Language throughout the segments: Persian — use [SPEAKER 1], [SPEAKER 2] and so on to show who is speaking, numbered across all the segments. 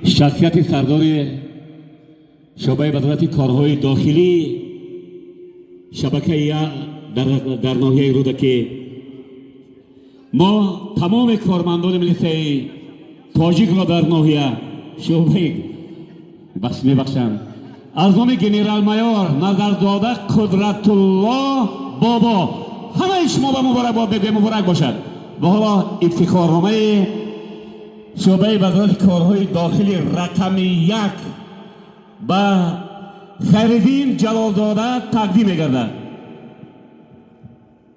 [SPEAKER 1] شخصیت سردار شعبه وزارت کارهای داخلی شبکه یک در ناحیه رودکی، ما تمام کارمندان ملیسه تاجیک را در ناحیه شعبه میبخشم از نام گنرال مایور نظرزاده قدرت الله بابا همه شما به مبارک بگویم. مبارک باشد. و حالا افتخارنامه شعبه وزارت کارهای داخلی رقم 1 به خیرالدین جلالزاده تقدیم می‌گردد.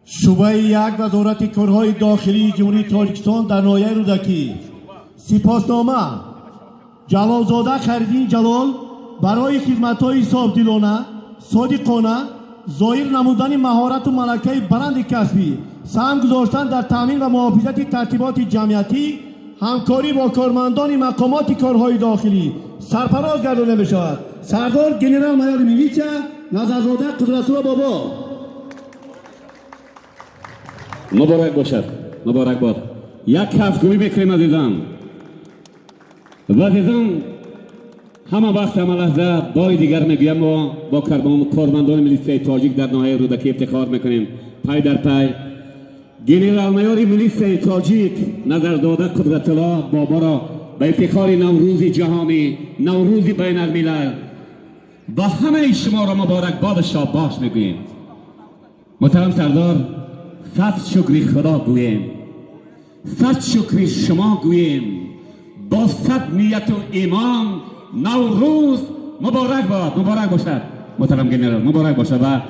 [SPEAKER 2] شعبه 1 وزارت کارهای داخلی جمهوری تاجیکستان در ناحیه رودکی. سپاسنامه جلالزاده خیرالدین جلال برای خدمت‌های صافدلانه، صادقانه، ظاهر نمودن مهارت و ملکه برند کسبی، سهم گذاشتن در تامین و محافظت ترتیبات جمعیتی، همکاری با کارمندان مقامات کارهای داخلی سرفراز گردانده می‌شود. سردار گنرال مایور میلیچه نظرزاده قدرت‌الله بابا.
[SPEAKER 1] مبارک باشد. مبارک باد. یک کف گویی میکنیم عزیزان و عزیزان، همه وقت همه لحظه بار دیگر میگویم ما با کارمندان ملیسه تاجیک در ناحیه رودکی افتخار میکنیم. پای در پای گنرال مایور ملیسه تاجیک نظرزاده قدرت‌الله بابا را به افتخار نوروز جهانی، نوروز بین الملل با همه شما را مبارک باد شاباش میگوییم. محترم سردار، صد شکر خدا گوییم، صد شکر شما گوییم، با صد نیت و ایمان نوروز مبارک باد. مبارک باشد محترم گنرال، مبارک باشد. و